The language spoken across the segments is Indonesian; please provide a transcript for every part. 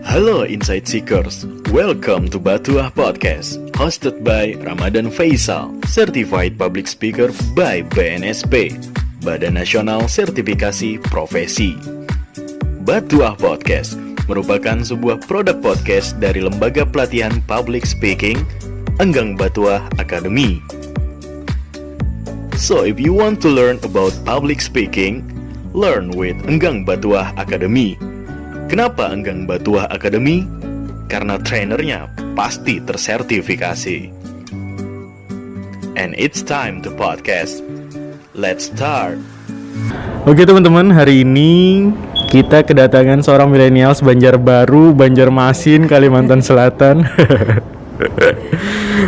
Halo Insight Seekers, welcome to Batuah Podcast, hosted by Ramadan Faisal, Certified Public Speaker by BNSP, Badan Nasional Sertifikasi Profesi. Batuah Podcast merupakan sebuah produk podcast dari Lembaga Pelatihan Public Speaking, Enggang Batuah Academy. So if you want to learn about public speaking, learn with Enggang Batuah Academy. Kenapa Enggang Batuah Academy? Karena trainernya pasti tersertifikasi. And it's time to podcast. Let's start. Oke teman-teman, hari ini kita kedatangan seorang milenials Banjarbaru, Banjarmasin, Kalimantan Selatan.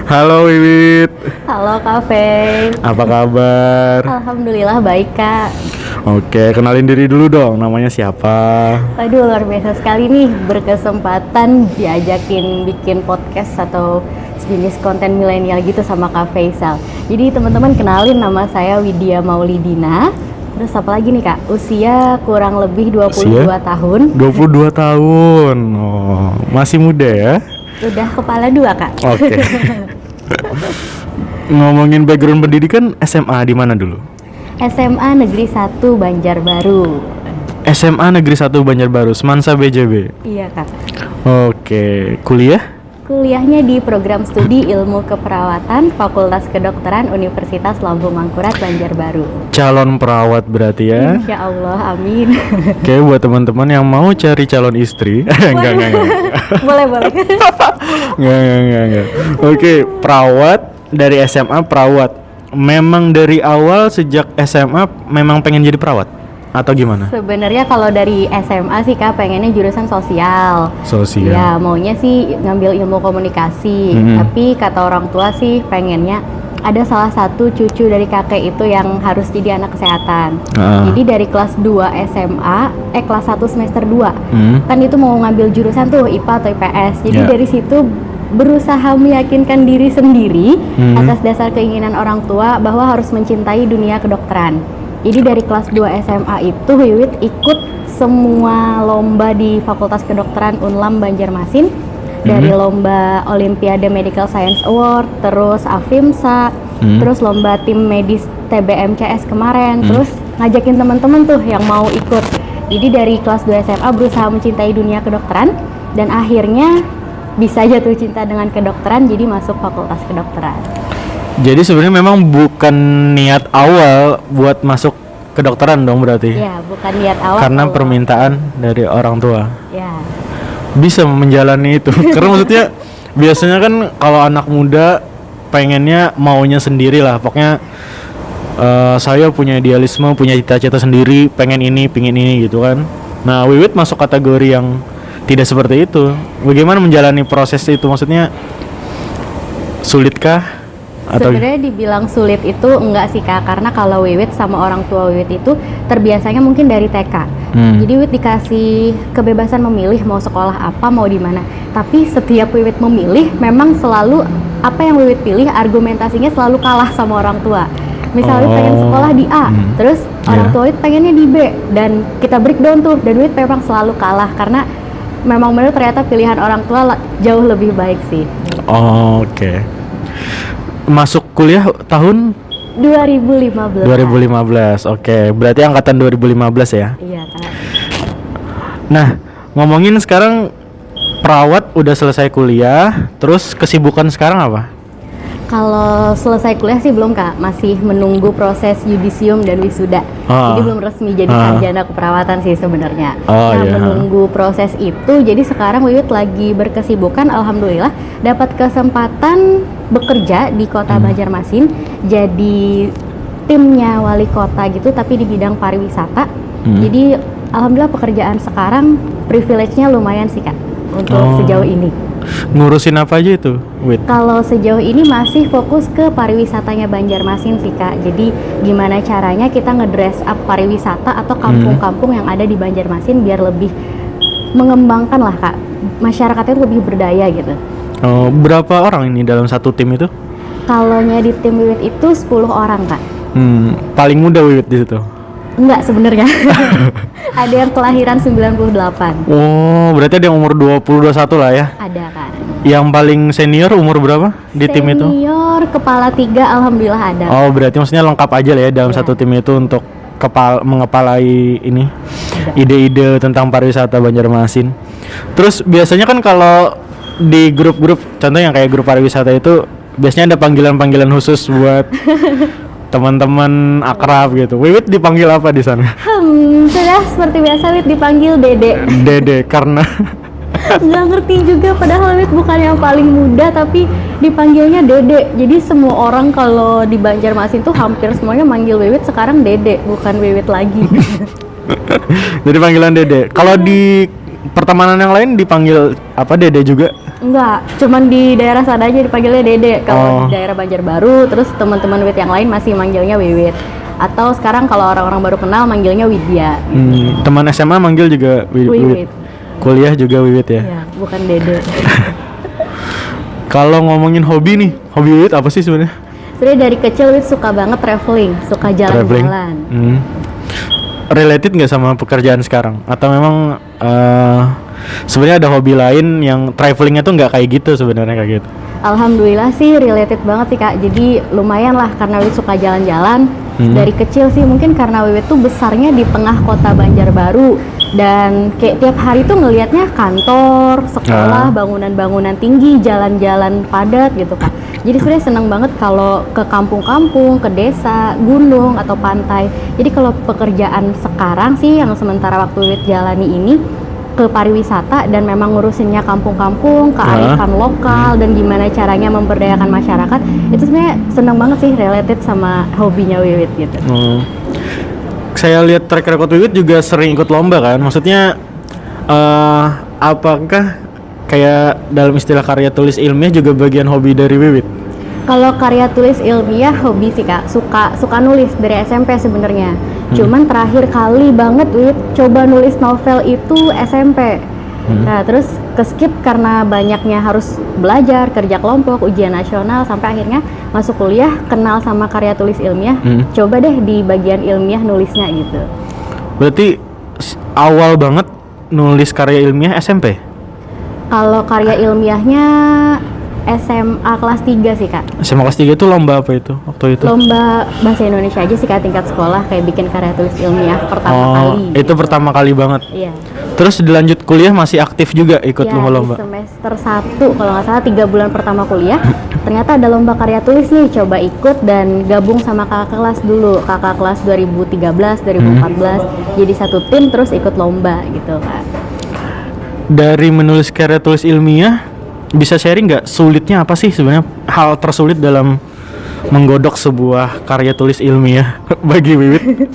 Halo Wiwit. Halo Kak Fei. Apa kabar? Alhamdulillah baik Kak. Oke, kenalin diri dulu dong, namanya siapa? Aduh luar biasa sekali nih berkesempatan diajakin bikin podcast atau sejenis konten milenial gitu sama Kak Faisal. Jadi teman-teman kenalin, nama saya Widya Maulidina. Terus apa lagi nih Kak? Usia kurang lebih 22 tahun. 22 tahun, oh, masih muda ya? Udah kepala dua Kak. Oke. Ngomongin background pendidikan, SMA di mana dulu? SMA Negeri 1 Banjarbaru. SMA Negeri 1 Banjarbaru, Semansa BJB. Iya Kak. Oke, kuliah? Kuliahnya di program studi Ilmu Keperawatan Fakultas Kedokteran Universitas Lambung Mangkurat Banjarbaru. Calon perawat berarti ya? Insya Allah, amin. Oke, buat teman-teman yang mau cari calon istri, enggak. Boleh. Enggak. Oke, perawat dari SMA perawat. Memang dari awal sejak SMA memang pengen jadi perawat atau gimana? Sebenarnya kalau dari SMA sih Kak pengennya jurusan sosial. Sosial. Ya maunya sih ngambil ilmu komunikasi. Tapi kata orang tua sih pengennya ada salah satu cucu dari kakek itu yang harus jadi anak kesehatan. Jadi dari kelas 2 SMA, kelas 1 semester 2 kan itu mau ngambil jurusan tuh IPA atau IPS. Jadi dari situ berusaha meyakinkan diri sendiri atas dasar keinginan orang tua bahwa harus mencintai dunia kedokteran. Jadi dari kelas 2 SMA itu Wiwit ikut semua lomba di Fakultas Kedokteran Unlam Banjarmasin. Dari lomba Olimpiade Medical Science Award, terus AFIMSA, terus lomba tim medis TBMCS kemarin, terus ngajakin teman-teman tuh yang mau ikut. Jadi dari kelas 2 SMA berusaha mencintai dunia kedokteran dan akhirnya bisa jatuh cinta dengan kedokteran, jadi masuk Fakultas Kedokteran. Jadi sebenarnya memang bukan niat awal buat masuk kedokteran dong berarti? Ya, bukan niat awal. Karena permintaan dari orang tua. Ya. Bisa menjalani itu. Karena maksudnya biasanya kan kalau anak muda pengennya maunya sendiri lah. Pokoknya saya punya idealisme, punya cita-cita sendiri, pengen ini gitu kan. Nah, Wiwit masuk kategori yang tidak seperti itu. Bagaimana menjalani proses itu? Maksudnya sulitkah? Sebenarnya dibilang sulit itu enggak sih Kak, karena kalau Wiwit sama orang tua Wiwit itu terbiasanya mungkin dari TK. Jadi Wiwit dikasih kebebasan memilih mau sekolah apa, mau di mana. Tapi setiap Wiwit memilih memang selalu apa yang Wiwit pilih argumentasinya selalu kalah sama orang tua. Misalnya Wiwit pengen sekolah di A, terus orang tua Wiwit pengennya di B, dan kita breakdown tuh, dan Wiwit memang selalu kalah karena memang benar ternyata pilihan orang tua jauh lebih baik sih. Oke. Masuk kuliah tahun 2015. 2015. Oke, berarti angkatan 2015 ya? Iya Kak. Nah, ngomongin sekarang perawat udah selesai kuliah, terus kesibukan sekarang apa? Kalau selesai kuliah sih belum Kak, masih menunggu proses yudisium dan wisuda. Jadi belum resmi jadi sarjana keperawatan sih sebenarnya. Menunggu proses itu, jadi sekarang Wiwit lagi berkesibukan, alhamdulillah dapat kesempatan bekerja di Kota Banjarmasin jadi timnya wali kota gitu, tapi di bidang pariwisata. Jadi alhamdulillah pekerjaan sekarang privilege-nya lumayan sih Kak untuk sejauh ini. Ngurusin apa aja itu, Wit? Kalau sejauh ini masih fokus ke pariwisatanya Banjarmasin sih Kak. Jadi gimana caranya kita ngedress up pariwisata atau kampung-kampung yang ada di Banjarmasin biar lebih mengembangkan lah Kak, masyarakatnya lebih berdaya gitu. Berapa orang ini dalam satu tim itu? Kalau di tim Wiwit itu 10 orang Kak. Paling muda Wiwit di situ? Enggak sebenarnya. Ada yang kelahiran 98. Oh, berarti ada yang umur 20 21 lah ya. Ada kan. Yang paling senior umur berapa di tim itu? Senior kepala 3 alhamdulillah ada. Oh, berarti maksudnya lengkap aja lah ya dalam Iya. satu tim itu untuk mengepalai ini ide-ide tentang pariwisata Banjarmasin. Terus biasanya kan kalau di grup-grup, contoh yang kayak grup pariwisata itu biasanya ada panggilan-panggilan khusus buat teman-teman akrab gitu. Wiwit dipanggil apa di sana? Sudah seperti biasa Wit dipanggil Dede. Dede karena Nggak ngerti juga padahal Wit bukan yang paling muda tapi dipanggilnya Dede. Jadi semua orang kalau di Banjarmasin tuh hampir semuanya manggil Wiwit sekarang Dede, bukan Wiwit lagi. jadi panggilan Dede. Kalau di pertemanan yang lain dipanggil apa, Dede juga? Enggak, cuman di daerah sana aja dipanggilnya Dede. Kalau Oh. di daerah Banjarbaru, terus teman-teman Wit yang lain masih manggilnya Wiwit. Atau sekarang kalau orang-orang baru kenal manggilnya Widya. Teman SMA manggil juga Wiwit. Wiwit. Kuliah juga Wiwit ya. Ya, bukan Dede. Kalau ngomongin hobi nih, hobi Wiwit apa sih sebenarnya? Sebenarnya dari kecil Wit suka banget traveling, suka Traveling. jalan-jalan. Related nggak sama pekerjaan sekarang? Atau memang sebenarnya ada hobi lain yang travelingnya tuh nggak kayak gitu sebenarnya kayak gitu? Alhamdulillah sih related banget sih Kak. Jadi lumayan lah karena Wiwit suka jalan-jalan. Dari kecil sih mungkin karena Wiwit tuh besarnya di tengah kota Banjarbaru dan kayak tiap hari tuh ngelihatnya kantor, sekolah, bangunan-bangunan tinggi, jalan-jalan padat gitu Kak. Jadi sebenarnya seneng banget kalau ke kampung-kampung, ke desa, gunung atau pantai. Jadi kalau pekerjaan sekarang sih yang sementara waktu Wiwit jalani ini ke pariwisata dan memang ngurusinnya kampung-kampung, kearifan lokal dan gimana caranya memberdayakan masyarakat, itu sebenarnya seneng banget sih related sama hobinya Wiwit gitu. Saya lihat track record Wiwit juga sering ikut lomba kan, maksudnya apakah kayak dalam istilah karya tulis ilmiah juga bagian hobi dari Wiwit? Kalau karya tulis ilmiah hobi sih Kak, suka nulis dari SMP sebenarnya. Cuman terakhir kali banget Wit coba nulis novel itu SMP. Nah terus keskip karena banyaknya harus belajar, kerja kelompok, ujian nasional, sampai akhirnya masuk kuliah kenal sama karya tulis ilmiah. Coba deh di bagian ilmiah nulisnya gitu. Berarti awal banget nulis karya ilmiah SMP? Kalau karya ilmiahnya SMA kelas 3 sih Kak. SMA kelas 3 itu lomba apa itu waktu itu? Lomba bahasa Indonesia aja sih Kak, tingkat sekolah, kayak bikin karya tulis ilmiah pertama kali. Itu pertama kali banget. Iya. Terus dilanjut kuliah masih aktif juga ikut Ya, lomba-lomba? di semester 1 kalau nggak salah 3 bulan pertama kuliah ternyata ada lomba karya tulis nih, coba ikut dan gabung sama kakak kelas dulu, kakak kelas 2013 2014 jadi satu tim terus ikut lomba gitu Kak. Dari menulis karya tulis ilmiah, bisa sharing nggak sulitnya apa sih sebenarnya hal tersulit dalam menggodok sebuah karya tulis ilmiah bagi Wiwit?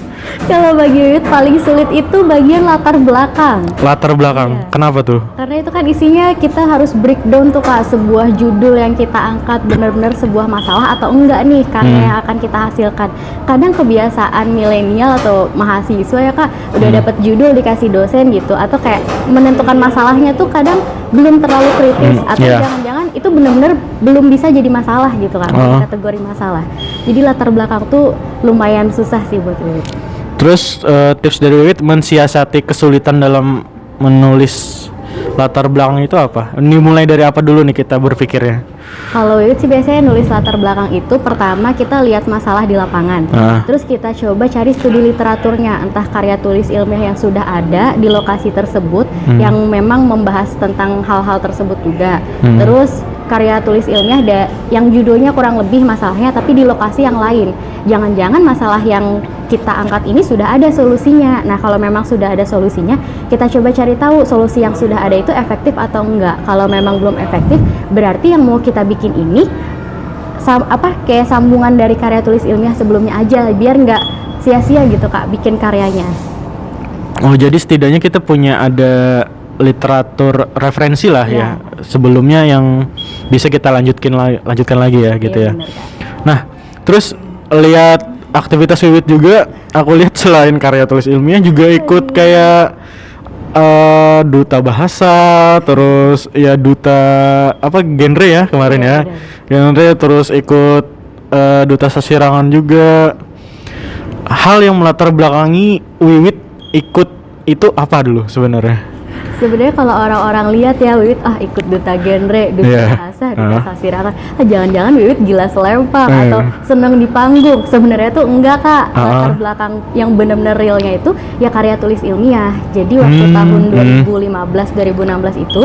Kalau bagi Wiwit paling sulit itu bagian latar belakang. Latar belakang, Iya. kenapa tuh? Karena itu kan isinya kita harus breakdown tuh Kak, sebuah judul yang kita angkat benar-benar sebuah masalah atau enggak nih karya yang akan kita hasilkan. Kadang kebiasaan milenial atau mahasiswa ya Kak, udah dapat judul dikasih dosen gitu, atau kayak menentukan masalahnya tuh kadang belum terlalu kritis atau jangan-jangan itu benar-benar belum bisa jadi masalah gitu kan, kategori masalah. Jadi latar belakang tuh lumayan susah sih buat Wiwit. Terus tips dari Wiwit mensiasati kesulitan dalam menulis latar belakang itu apa? Ini mulai dari apa dulu nih kita berpikirnya? Kalau Wiwit sih biasanya nulis latar belakang itu pertama kita lihat masalah di lapangan. Terus kita coba cari studi literaturnya, entah karya tulis ilmiah yang sudah ada di lokasi tersebut yang memang membahas tentang hal-hal tersebut juga. Terus karya tulis ilmiah yang judulnya kurang lebih masalahnya tapi di lokasi yang lain. Jangan-jangan masalah yang kita angkat ini sudah ada solusinya. Nah, kalau memang sudah ada solusinya, kita coba cari tahu solusi yang sudah ada itu efektif atau enggak. Kalau memang belum efektif, berarti yang mau kita bikin ini kayak sambungan dari karya tulis ilmiah sebelumnya aja, biar nggak sia-sia gitu Kak bikin karyanya. Oh, jadi setidaknya kita punya ada literatur referensi lah ya sebelumnya yang bisa kita lanjutkan lagi ya gitu ya. Bener, Kak. Nah, terus lihat aktivitas Wiwit juga, aku lihat selain karya tulis ilmiah juga ikut kayak duta bahasa, terus ya duta apa genre ya kemarin ya, genre, terus ikut duta sasirangan juga. hal yang melatar belakangi Wiwit ikut itu apa dulu sebenarnya? Sebenarnya kalau orang-orang lihat ya Wiwit ikut duta genre, duta bahasa, duta sasirakan, jangan-jangan Wiwit gila selempang atau seneng di panggung. Sebenarnya tuh enggak Kak. Latar belakang yang benar-benar realnya itu ya karya tulis ilmiah. Jadi waktu tahun 2015-2016 itu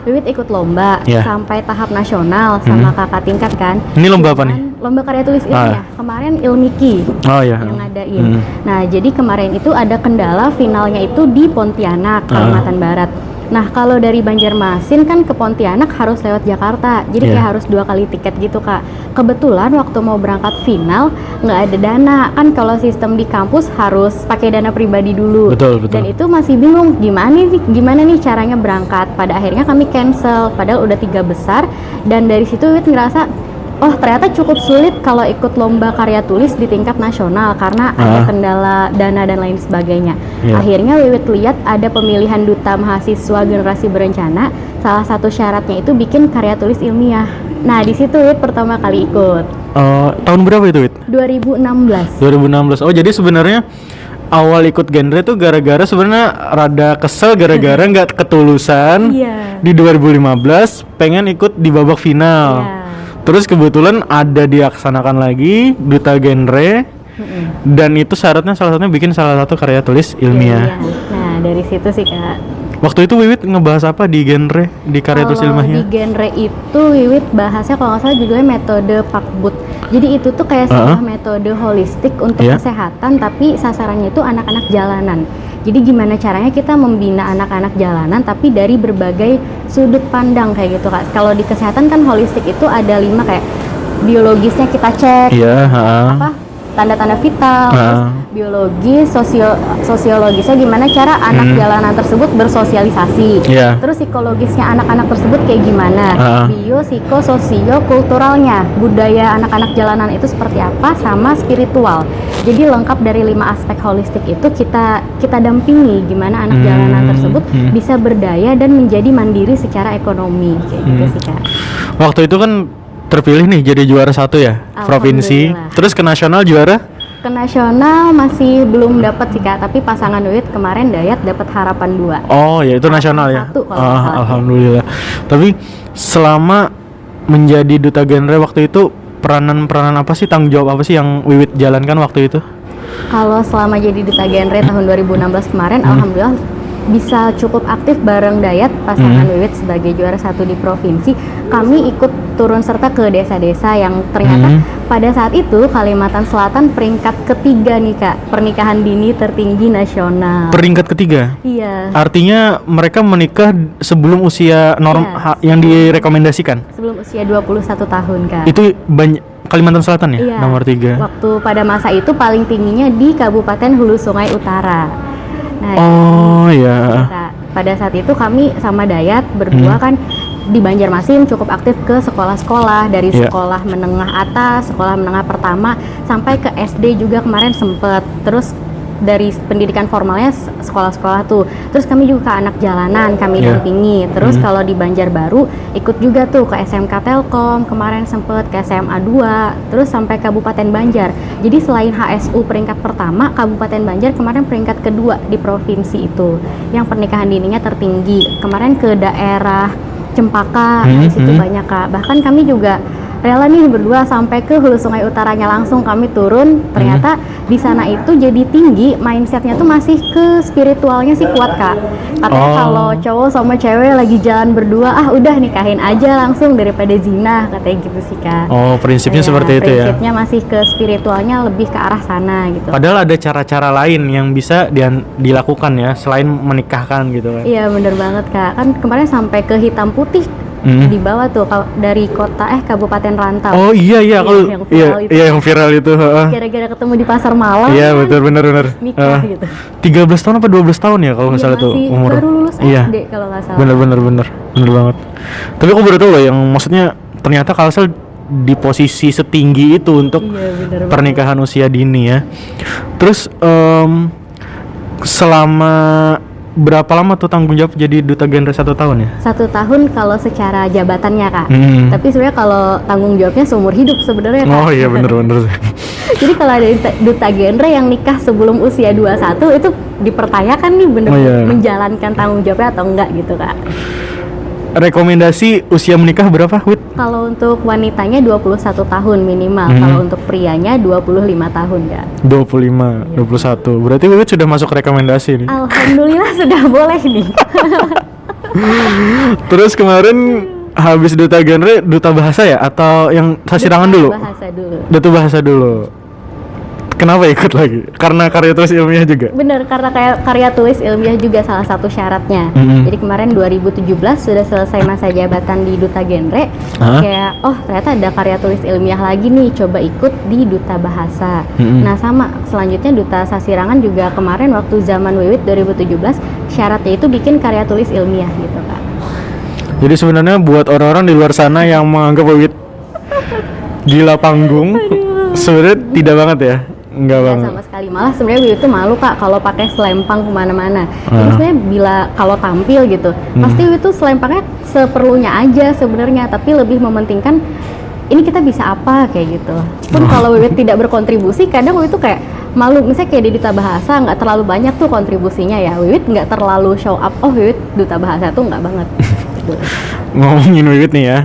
Wiwit ikut lomba sampai tahap nasional sama kakak tingkat kan. Ini lomba apa nih? Lomba karya tulis ilmiah. Kemarin Ilmiki yang ngadain. Nah, jadi kemarin itu ada kendala finalnya itu di Pontianak, Kalimantan Barat. Nah, kalau dari Banjarmasin kan ke Pontianak harus lewat Jakarta. Jadi kayak harus 2 kali tiket gitu, Kak. Kebetulan waktu mau berangkat final nggak ada dana. Kan kalau sistem di kampus harus pakai dana pribadi dulu. Betul. Dan itu masih bingung gimana nih caranya berangkat. Pada akhirnya kami cancel padahal udah 3 besar, dan dari situ Wit ngerasa ternyata cukup sulit kalau ikut lomba karya tulis di tingkat nasional karena ada kendala dana dan lain sebagainya. Akhirnya Wiwit lihat ada pemilihan duta mahasiswa generasi berencana, salah satu syaratnya itu bikin karya tulis ilmiah. Nah, di situ Wit pertama kali ikut. Tahun berapa itu Wit? 2016. 2016. Oh, jadi sebenarnya awal ikut genre tuh gara-gara sebenarnya rada kesel gara-gara nggak ketulusan. Di 2015 pengen ikut di babak final. Terus kebetulan ada dilaksanakan lagi duta genre, dan itu syaratnya salah satunya bikin salah satu karya tulis ilmiah. Nah, dari situ sih Kak. Waktu itu Wiwit ngebahas apa di genre, di karya tulis ilmiahnya? Di genre itu Wiwit bahasnya kalau nggak salah judulnya metode Pakbut. Jadi itu tuh kayak sebuah metode holistik untuk kesehatan, tapi sasarannya itu anak-anak jalanan. Jadi gimana caranya kita membina anak-anak jalanan tapi dari berbagai sudut pandang kayak gitu Kak. Kalau di kesehatan kan holistik itu ada 5 kayak biologisnya kita cek, tanda-tanda vital, terus biologis, sosiologisnya gimana cara anak jalanan tersebut bersosialisasi, terus psikologisnya anak-anak tersebut kayak gimana, bio, psiko, sosio, kulturalnya, budaya anak-anak jalanan itu seperti apa, sama spiritual. Jadi lengkap dari 5 aspek holistik itu kita dampingi gimana anak jalanan tersebut bisa berdaya dan menjadi mandiri secara ekonomi kayak gitu sih Kak. Waktu itu kan terpilih nih jadi juara 1 ya provinsi, terus ke nasional juara? Ke nasional masih belum dapat sih Kak, tapi pasangan Wiwit kemarin Dayat dapat harapan 2. Oh ya, itu nasional ya. Alhamdulillah. Tapi selama menjadi duta genre waktu itu peranan apa sih, tanggung jawab apa sih yang Wiwit jalankan waktu itu? Kalau selama jadi duta genre tahun 2016 kemarin, alhamdulillah bisa cukup aktif bareng Dayat, pasangan Wiwit sebagai juara 1 di provinsi. Kami ikut turun serta ke desa-desa yang ternyata pada saat itu Kalimantan Selatan peringkat ketiga nih Kak, pernikahan dini tertinggi nasional. Peringkat ketiga? Iya. Artinya mereka menikah sebelum usia yang direkomendasikan? Sebelum usia 21 tahun Kak. Itu Kalimantan Selatan ya? Nomor 3. Waktu pada masa itu paling tingginya di Kabupaten Hulu Sungai Utara. Nah, pada saat itu kami sama Dayat berdua kan di Banjarmasin cukup aktif ke sekolah-sekolah, dari sekolah menengah atas, sekolah menengah pertama sampai ke SD juga kemarin sempet. Terus dari pendidikan formalnya sekolah-sekolah tuh. Terus kami juga ke anak jalanan kami dampingi. Terus kalau di Banjarbaru ikut juga tuh ke SMK Telkom, kemarin sempet ke SMA 2, terus sampai Kabupaten Banjar. Jadi selain HSU peringkat pertama, Kabupaten Banjar kemarin peringkat kedua di provinsi itu yang pernikahan dininya tertinggi. Kemarin ke daerah Cempaka, di situ banyak Kak. Bahkan kami juga rela nih berdua sampai ke Hulu Sungai Utaranya langsung kami turun. Ternyata di sana itu jadi tinggi, mindsetnya tuh masih ke spiritualnya sih kuat Kak. Katanya kalau cowok sama cewek lagi jalan berdua, udah nikahin aja langsung daripada zina, katanya gitu sih Kak. Oh, prinsipnya seperti itu ya? Prinsipnya masih ke spiritualnya, lebih ke arah sana gitu. Padahal ada cara-cara lain yang bisa dilakukan ya, selain menikahkan gitu kan? Iya bener banget Kak, kan kemarin sampai ke hitam putih di bawah tuh dari Kabupaten Rantau. Oh iya kalau yang viral itu. Gara-gara ketemu di pasar malam. Iya betul, benar. Nikah gitu. 13 tahun apa 12 tahun ya kalau nggak salah tuh umur. Baru lulus SD kalau nggak salah. Bener banget. Tapi aku baru tahu loh yang maksudnya ternyata Kalsel di posisi setinggi itu untuk pernikahan usia dini ya. Terus selama berapa lama tuh tanggung jawab jadi duta genre 1 tahun ya? 1 tahun kalau secara jabatannya Kak. Tapi sebenarnya kalau tanggung jawabnya seumur hidup sebenarnya Kak. Oh iya bener. Jadi kalau ada duta genre yang nikah sebelum usia 21 itu dipertanyakan nih bener-bener menjalankan tanggung jawabnya atau enggak gitu Kak. Rekomendasi usia menikah berapa, Wit? Kalau untuk wanitanya 21 tahun minimal, kalau untuk prianya 25 tahun Kak. 25, 21. Berarti Wit sudah masuk rekomendasi nih. Alhamdulillah sudah boleh nih. Terus kemarin habis duta genre, duta bahasa ya? Atau yang sasirangan dulu? Duta bahasa dulu. Kenapa ikut lagi? Karena karya tulis ilmiah juga? Bener, karena karya tulis ilmiah juga salah satu syaratnya. Jadi kemarin 2017 sudah selesai masa jabatan di duta genre. Kayak, oh ternyata ada karya tulis ilmiah lagi nih, coba ikut di duta bahasa. Nah sama, selanjutnya duta sasirangan juga kemarin waktu zaman Wiwit 2017, syaratnya itu bikin karya tulis ilmiah gitu Kak. Jadi sebenarnya buat orang-orang di luar sana yang menganggap Wiwit gila panggung, sebenarnya tidak banget ya? Enggak banget sama sekali, malah sebenarnya Wiwit tuh malu Kak kalau pakai selempang kemana-mana. Jadi sebenarnya bila kalau tampil gitu, pasti Wiwit tuh selempangnya seperlunya aja sebenarnya, tapi lebih mementingkan ini kita bisa apa kayak gitu. Pun kalau Wiwit tidak berkontribusi, kadang Wiwit tuh kayak malu. Misalnya kayak di duta bahasa nggak terlalu banyak tuh kontribusinya ya, Wiwit nggak terlalu show up. Oh Wiwit duta bahasa tuh nggak banget. Gitu. Ngomongin Wiwit nih ya,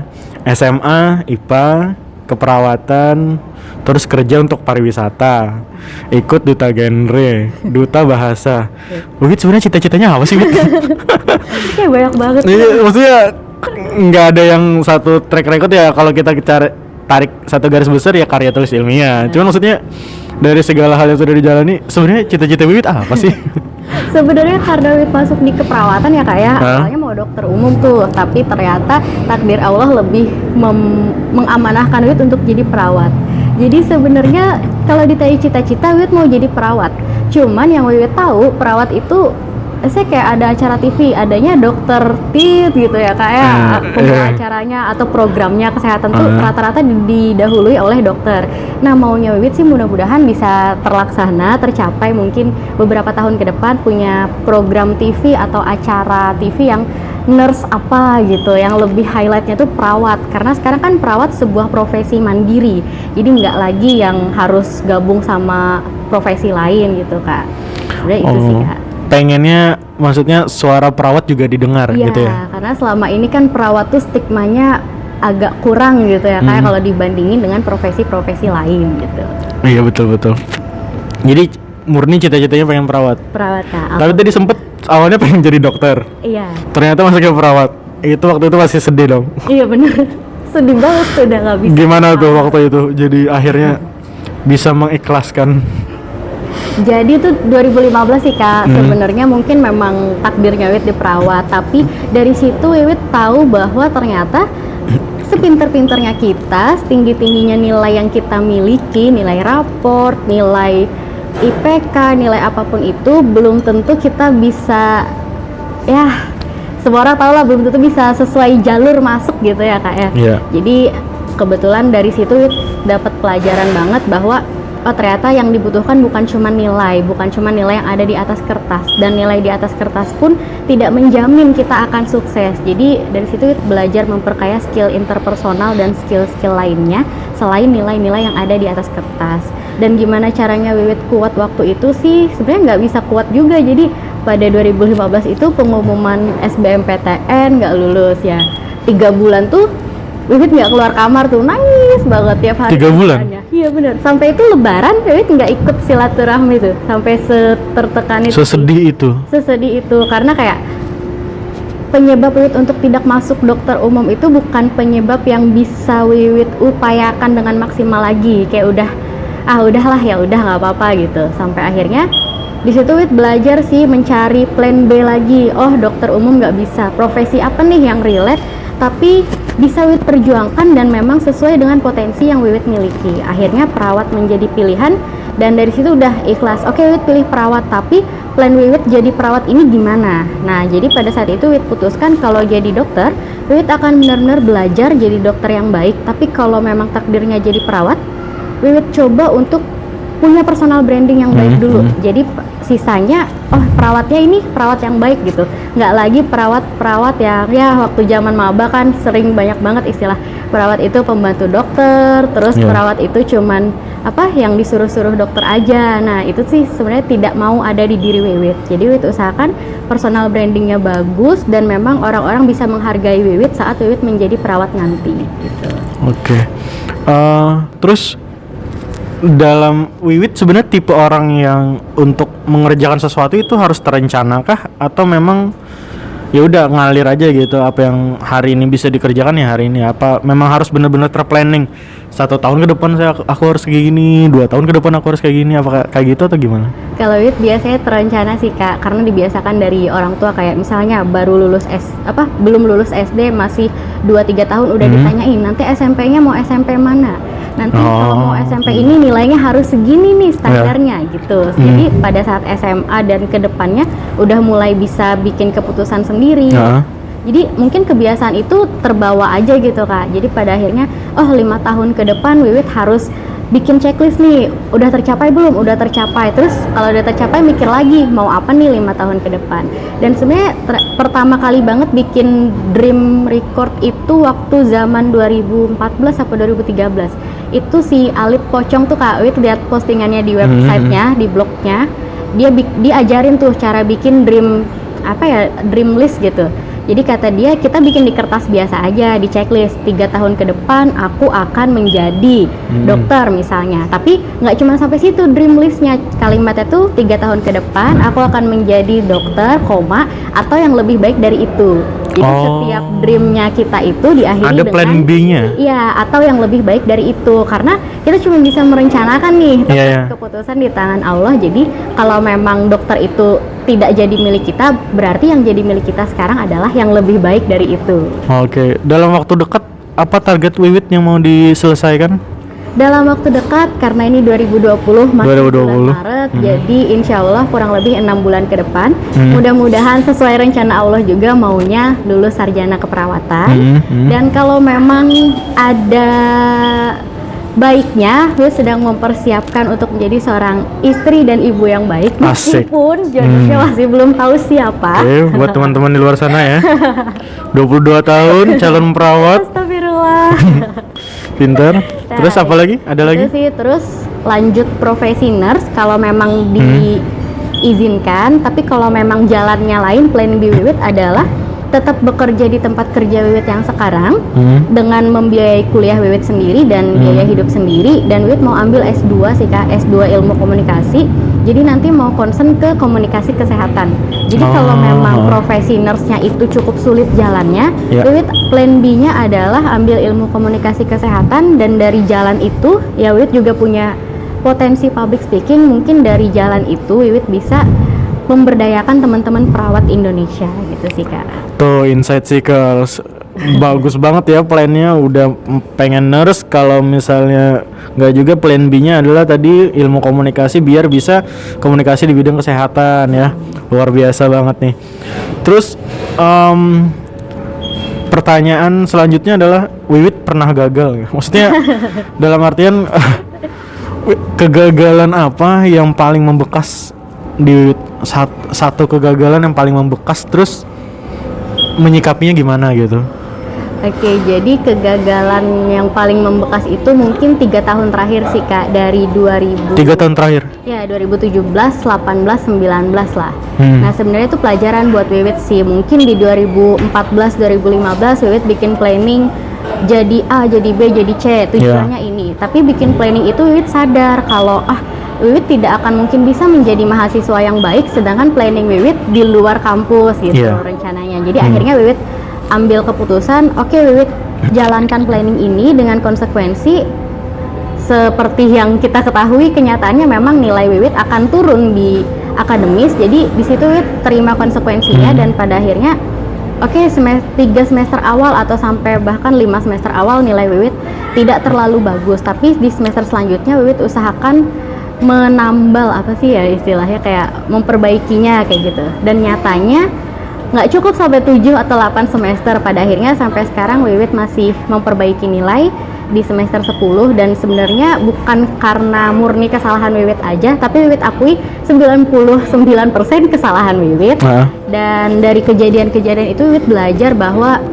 SMA, IPA, keperawatan, terus kerja untuk pariwisata, ikut duta genre, duta bahasa. Wiwit sebenarnya cita-citanya apa sih, Wit? Kayak banyak banget. Iya, maksudnya nggak ada yang satu track record ya. Kalau kita tarik satu garis besar ya karya tulis ilmiah. Cuman maksudnya dari segala hal yang sudah dijalani, sebenarnya cita-cita Wiwit apa sih? Sebenarnya karena Wiwit masuk di keperawatan ya Kak ya, awalnya mau dokter umum tuh, tapi ternyata takdir Allah lebih mengamanahkan Wiwit untuk jadi perawat. Jadi sebenarnya kalau ditanya cita-cita, Wiwit mau jadi perawat. Cuman yang Wiwit tahu, perawat itu saya kayak ada acara TV, adanya dokter tit gitu ya kayak acaranya atau programnya kesehatan tuh rata-rata didahului oleh dokter. Nah maunya Wiwit sih mudah-mudahan bisa terlaksana, tercapai mungkin beberapa tahun ke depan punya program TV atau acara TV yang nurse apa gitu, yang lebih highlightnya tuh perawat, karena sekarang kan perawat sebuah profesi mandiri, jadi nggak lagi yang harus gabung sama profesi lain gitu Kak. Udah itu sih Kak. Pengennya maksudnya suara perawat juga didengar gitu ya? Iya, karena selama ini kan perawat tuh stigmanya agak kurang gitu ya kayak kalau dibandingin dengan profesi-profesi lain gitu. Iya betul. Jadi murni cita-citanya pengen perawat. Perawat Kak. Tapi tadi sempet awalnya pengen jadi dokter. Iya. Ternyata masuknya perawat. Itu waktu itu masih sedih dong. Iya bener. Sedih banget tuh udah nggak bisa. Gimana tuh waktu itu? Jadi akhirnya bisa mengikhlaskan. Jadi itu 2015 sih Kak. Sebenarnya mungkin memang takdirnya Wiwit di perawat, tapi dari situ Wiwit tahu bahwa ternyata sepinter-pinternya kita, setinggi-tingginya nilai yang kita miliki, nilai raport, nilai IPK, nilai apapun itu belum tentu kita bisa, ya semua orang tahu lah, belum tentu bisa sesuai jalur masuk gitu ya Kak ya. Jadi kebetulan dari situ dapat pelajaran banget bahwa oh ternyata yang dibutuhkan bukan cuma nilai yang ada di atas kertas, dan nilai di atas kertas pun tidak menjamin kita akan sukses. Jadi dari situ belajar memperkaya skill interpersonal dan skill-skill lainnya selain nilai-nilai yang ada di atas kertas. Dan gimana caranya Wiwit kuat waktu itu sih sebenarnya nggak bisa kuat juga. Jadi pada 2015 itu pengumuman SBMPTN nggak lulus ya, 3 bulan tuh Wiwit nggak keluar kamar tuh, nangis banget tiap hari. 3 bulan? Iya bener, sampai itu lebaran Wiwit nggak ikut silaturahmi tuh, sampai setertekan itu. Sesedih itu, karena kayak penyebab Wiwit untuk tidak masuk dokter umum itu bukan penyebab yang bisa Wiwit upayakan dengan maksimal lagi. Kayak udahlah ya udah nggak apa-apa gitu. Sampai akhirnya di situ Wiwit belajar sih mencari plan B lagi. Oh dokter umum nggak bisa, profesi apa nih yang relate tapi bisa Wiwit perjuangkan dan memang sesuai dengan potensi yang Wiwit miliki. Akhirnya perawat menjadi pilihan, dan dari situ udah ikhlas. Oke, Wiwit pilih perawat, tapi plan Wiwit jadi perawat ini gimana? Nah, jadi pada saat itu Wiwit putuskan kalau jadi dokter, Wiwit akan benar-benar belajar jadi dokter yang baik. Tapi kalau memang takdirnya jadi perawat, Wiwit coba untuk punya personal branding yang baik dulu. Jadi sisanya, oh perawatnya ini perawat yang baik gitu. Nggak lagi perawat yang ya waktu zaman maba kan sering banyak banget istilah perawat itu pembantu dokter, terus perawat itu cuman apa yang disuruh-suruh dokter aja. Nah itu sih sebenarnya tidak mau ada di diri Wiwit. Jadi Wiwit usahakan personal brandingnya bagus dan memang orang-orang bisa menghargai Wiwit saat Wiwit menjadi perawat nanti gitu. Oke. Terus dalam Wiwit sebenarnya tipe orang yang untuk mengerjakan sesuatu itu harus terencana kah atau memang ya udah ngalir aja gitu, apa yang hari ini bisa dikerjakan ya hari ini, apa memang harus benar-benar terplanning 1 tahun ke depan aku harus kayak gini, 2 tahun ke depan aku harus kayak gini, apa kayak gitu atau gimana? Kalau Wiwit biasanya terencana sih Kak, karena dibiasakan dari orang tua, kayak misalnya baru lulus belum lulus SD masih 2-3 tahun udah ditanyain nanti SMP-nya mau SMP mana, nanti kalau mau SMP ini nilainya harus segini nih standarnya gitu. Jadi pada saat SMA dan kedepannya udah mulai bisa bikin keputusan sendiri. Jadi mungkin kebiasaan itu terbawa aja gitu Kak. Jadi pada akhirnya 5 tahun ke depan Wiwit harus bikin checklist nih, udah tercapai belum? Udah tercapai. Terus kalau udah tercapai mikir lagi mau apa nih 5 tahun ke depan. Dan sebenarnya pertama kali banget bikin dream record itu waktu zaman 2014 atau 2013. Itu si Alip Pocong tuh Kak, Wiwit lihat postingannya di websitenya, di blognya. Dia diajarin tuh cara bikin dream list gitu. Jadi kata dia kita bikin di kertas biasa aja, di checklist 3 tahun ke depan aku akan menjadi dokter misalnya. Tapi nggak cuma sampai situ dream listnya, kalimatnya tuh 3 tahun ke depan aku akan menjadi dokter, atau yang lebih baik dari itu. Jadi setiap dreamnya kita itu diakhiri ada dengan plan B-nya. Iya, atau yang lebih baik dari itu. Karena kita cuma bisa merencanakan nih, keputusan di tangan Allah. Jadi kalau memang dokter itu tidak jadi milik kita, berarti yang jadi milik kita sekarang adalah yang lebih baik dari itu. Oke, dalam waktu dekat apa target Wiwit yang mau diselesaikan? Dalam waktu dekat, karena ini 2020 masih bulan Maret, jadi insya Allah kurang lebih 6 bulan ke depan. Mudah-mudahan sesuai rencana Allah juga maunya lulus sarjana keperawatan. Dan kalau memang ada baiknya, gue sedang mempersiapkan untuk menjadi seorang istri dan ibu yang baik. Meskipun jodohnya masih belum tahu siapa. Oke, buat teman-teman di luar sana ya. 22 tahun, calon perawat. Astagfirullah. Pinter. Terus apa lagi? Ada lagi? Sih, terus lanjut profesi nurse kalau memang diizinkan. Tapi kalau memang jalannya lain, plan B Wiwit adalah tetap bekerja di tempat kerja Wiwit yang sekarang dengan membiayai kuliah Wiwit sendiri dan biaya hidup sendiri. Dan Wiwit mau ambil S2 sih Kak, S2 ilmu komunikasi. Jadi nanti mau concern ke komunikasi kesehatan. Jadi kalau memang profesi nurse-nya itu cukup sulit jalannya, Wiwit plan B-nya adalah ambil ilmu komunikasi kesehatan, dan dari jalan itu ya Wiwit juga punya potensi public speaking. Mungkin dari jalan itu Wiwit bisa memberdayakan teman-teman perawat Indonesia gitu sih Kak. Tuh insight seekers, bagus banget ya plannya, udah pengen nurse. Kalau misalnya nggak juga, plan B-nya adalah tadi ilmu komunikasi biar bisa komunikasi di bidang kesehatan ya. Luar biasa banget nih. Terus pertanyaan selanjutnya adalah Wiwit pernah gagal? Maksudnya dalam artian kegagalan apa yang paling membekas di Wiwit? Satu kegagalan yang paling membekas, terus menyikapinya gimana gitu? Oke, jadi kegagalan yang paling membekas itu mungkin 3 tahun terakhir sih Kak, dari 2000. 3 tahun terakhir? Ya, 2017, 18, 19 lah. Nah sebenarnya itu pelajaran buat Wiwit sih. Mungkin di 2014, 2015 Wiwit bikin planning jadi A, jadi B, jadi C, tujuannya ini. Tapi bikin planning itu Wiwit sadar kalau Wiwit tidak akan mungkin bisa menjadi mahasiswa yang baik sedangkan planning Wiwit di luar kampus gitu rencananya. Jadi akhirnya Wiwit ambil keputusan, oke, Wiwit jalankan planning ini dengan konsekuensi seperti yang kita ketahui, kenyataannya memang nilai Wiwit akan turun di akademis. Jadi di situ Wiwit terima konsekuensinya dan pada akhirnya 3 semester awal atau sampai bahkan 5 semester awal nilai Wiwit tidak terlalu bagus, tapi di semester selanjutnya Wiwit usahakan menambal istilahnya kayak memperbaikinya kayak gitu. Dan nyatanya nggak cukup sampai 7 atau 8 semester, pada akhirnya sampai sekarang Wiwit masih memperbaiki nilai di semester 10 dan sebenarnya bukan karena murni kesalahan Wiwit aja, tapi Wiwit akui 99% kesalahan Wiwit. Dan dari kejadian-kejadian itu Wiwit belajar bahwa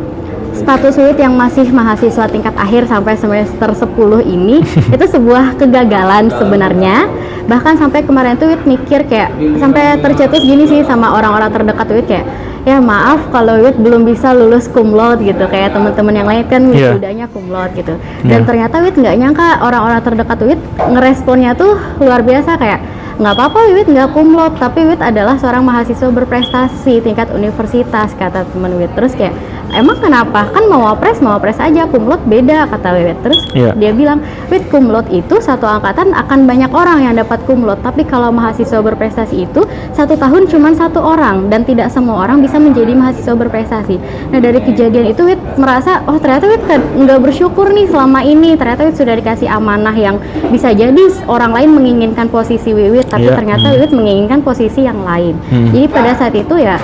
status Wiwit yang masih mahasiswa tingkat akhir sampai semester 10 ini itu sebuah kegagalan sebenarnya. Bahkan sampai kemarin tuh Wiwit mikir kayak sampai tercetus gini sih sama orang-orang terdekat Wiwit kayak, ya maaf kalau Wiwit belum bisa lulus cum laude gitu, kayak teman-teman yang lain kan wisudanya cum laude gitu. Dan ternyata Wiwit nggak nyangka orang-orang terdekat Wiwit ngeresponnya tuh luar biasa, kayak nggak apa-apa Wiwit nggak cum laude, tapi Wiwit adalah seorang mahasiswa berprestasi tingkat universitas, kata teman Wiwit. Terus kayak, emang kenapa? Kan mau wapres aja, cum laude beda, kata Wiwit. Terus dia bilang, Wiwit, cum laude itu satu angkatan akan banyak orang yang dapat cum laude, tapi kalau mahasiswa berprestasi itu 1 tahun cuma 1 orang dan tidak semua orang bisa menjadi mahasiswa berprestasi. Nah dari kejadian itu Wiwit merasa, oh ternyata Wiwit nggak bersyukur nih selama ini, ternyata Wiwit sudah dikasih amanah yang bisa jadi orang lain menginginkan posisi Wiwit, tapi ternyata Wiwit menginginkan posisi yang lain. Jadi pada saat itu ya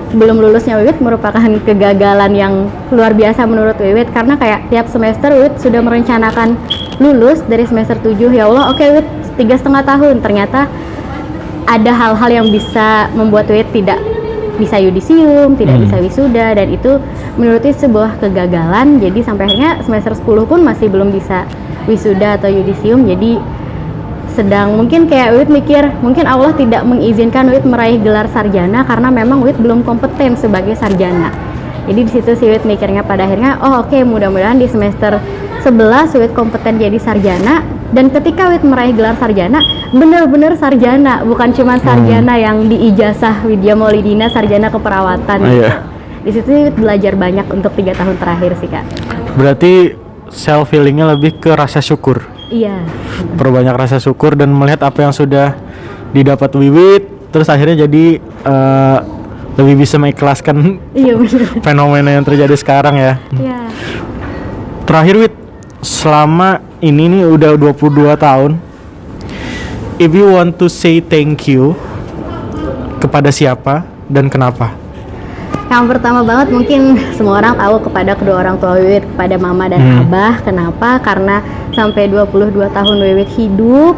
belum lulusnya Wiwit merupakan kegagalan yang luar biasa menurut Wiwit, karena kayak tiap semester Wiwit sudah merencanakan lulus dari semester 7, ya Allah oke Wiwit 3,5 tahun, ternyata ada hal-hal yang bisa membuat Wiwit tidak bisa yudisium, tidak bisa wisuda, dan itu menurut Wiwit sebuah kegagalan. Jadi sampai akhirnya semester 10 pun masih belum bisa wisuda atau yudisium. Jadi sedang mungkin kayak Wiwit mikir, mungkin Allah tidak mengizinkan Wiwit meraih gelar sarjana karena memang Wiwit belum kompeten sebagai sarjana. Jadi di situ sih Wiwit mikirnya pada akhirnya, oh oke, mudah-mudahan di semester 11 Wiwit kompeten jadi sarjana, dan ketika Wiwit meraih gelar sarjana, bener-bener sarjana, bukan cuma sarjana yang di ijazah Widya Maulidina, sarjana keperawatan. Di situ Wiwit belajar banyak untuk 3 tahun terakhir sih Kak. Berarti self healingnya lebih ke rasa syukur. Iya. Perbanyak rasa syukur dan melihat apa yang sudah didapat Wiwit, terus akhirnya jadi lebih bisa mengikhlaskan fenomena yang terjadi sekarang ya. Iya. Terakhir Wit, selama ini nih udah 22 tahun, if you want to say thank you, kepada siapa dan kenapa? Yang pertama banget mungkin semua orang tahu kepada kedua orang tua Wiwit, kepada mama dan abah. Kenapa? Karena sampai 22 tahun Wiwit hidup,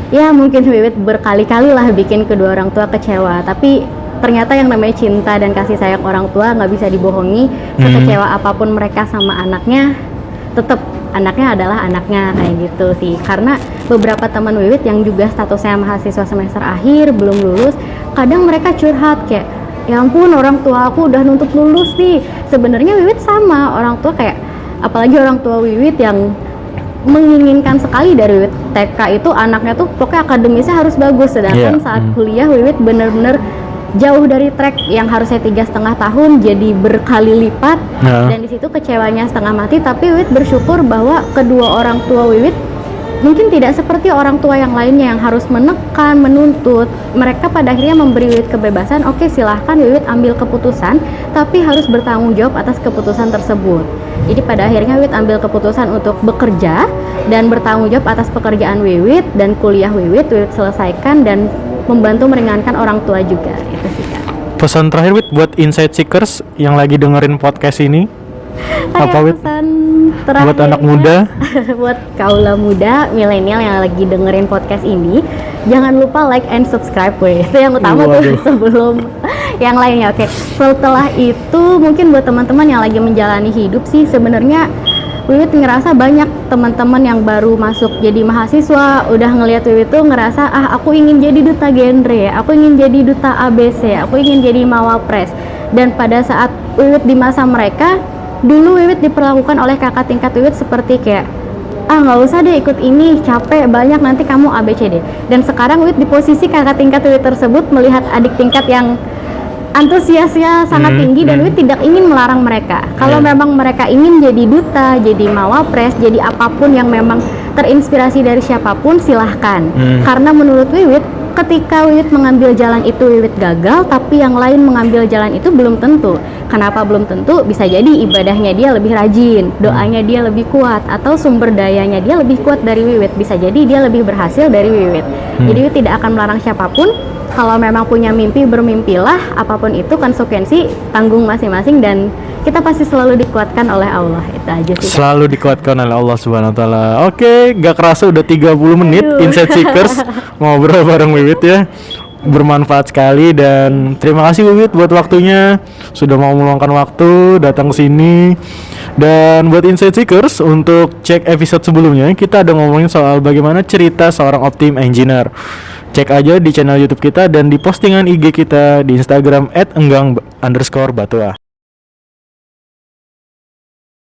ya mungkin Wiwit berkali-kali lah bikin kedua orang tua kecewa, tapi ternyata yang namanya cinta dan kasih sayang orang tua nggak bisa dibohongi. Sekecewa apapun mereka sama anaknya, tetap anaknya adalah anaknya, kayak gitu sih. Karena beberapa teman Wiwit yang juga statusnya mahasiswa semester akhir belum lulus, kadang mereka curhat kayak, ya ampun orang tua aku udah nuntut lulus nih. Sebenarnya Wiwit sama orang tua, kayak apalagi orang tua Wiwit yang menginginkan sekali dari Wiwit TK itu anaknya tuh pokoknya akademisnya harus bagus, sedangkan saat kuliah Wiwit bener-bener jauh dari track yang harusnya 3,5 tahun jadi berkali lipat. Dan di situ kecewanya setengah mati. Tapi Wiwit bersyukur bahwa kedua orang tua Wiwit mungkin tidak seperti orang tua yang lainnya yang harus menekan, menuntut. Mereka pada akhirnya memberi Wiwit kebebasan. Oke, silahkan Wiwit ambil keputusan, tapi harus bertanggung jawab atas keputusan tersebut. Jadi pada akhirnya Wiwit ambil keputusan untuk bekerja dan bertanggung jawab atas pekerjaan Wiwit, dan kuliah Wiwit selesaikan dan membantu meringankan orang tua juga. Itu sih Kak. Pesan terakhir Wit buat Insight Seekers yang lagi dengerin podcast ini, apa Wit? Pesan terakhir buat anak muda, buat kaula muda, milenial yang lagi dengerin podcast ini, jangan lupa like and subscribe, itu yang utama tuh sebelum yang lainnya. Oke. Setelah itu mungkin buat teman-teman yang lagi menjalani hidup sih, sebenarnya Wiwit ngerasa banyak teman-teman yang baru masuk jadi mahasiswa udah ngelihat Wiwit tuh ngerasa, aku ingin jadi duta genre, aku ingin jadi duta ABC, aku ingin jadi mawapres. Dan pada saat Wiwit di masa mereka, dulu Wiwit diperlakukan oleh kakak tingkat Wiwit seperti kayak, nggak usah deh ikut ini, capek banyak nanti kamu ABCD. Dan sekarang Wiwit di posisi kakak tingkat Wiwit tersebut melihat adik tingkat yang antusiasnya sangat tinggi, dan Wiwit tidak ingin melarang mereka. Kalau memang mereka ingin jadi duta, jadi mawapres, jadi apapun yang memang terinspirasi dari siapapun, silahkan. Karena menurut Wiwit, ketika Wiwit mengambil jalan itu Wiwit gagal, tapi yang lain mengambil jalan itu belum tentu. Kenapa belum tentu? Bisa jadi ibadahnya dia lebih rajin, doanya dia lebih kuat, atau sumber dayanya dia lebih kuat dari Wiwit. Bisa jadi dia lebih berhasil dari Wiwit. Jadi Wiwit tidak akan melarang siapapun. kalau memang punya mimpi, bermimpilah, apapun itu konsekuensi tanggung masing-masing, dan kita pasti selalu dikuatkan oleh Allah. Itu aja sih, Kak. Selalu dikuatkan oleh Allah Subhanahu wa taala. Oke, gak kerasa udah 30 menit Aduh. Insight Seekers ngobrol bareng Wiwit ya. Bermanfaat sekali, dan terima kasih Wiwit buat waktunya, sudah mau meluangkan waktu datang ke sini. Dan buat Insight Seekers, untuk cek episode sebelumnya kita ada ngomongin soal bagaimana cerita seorang Optim Engineer. Cek aja di channel YouTube kita dan di postingan IG kita di Instagram @enggang_batua.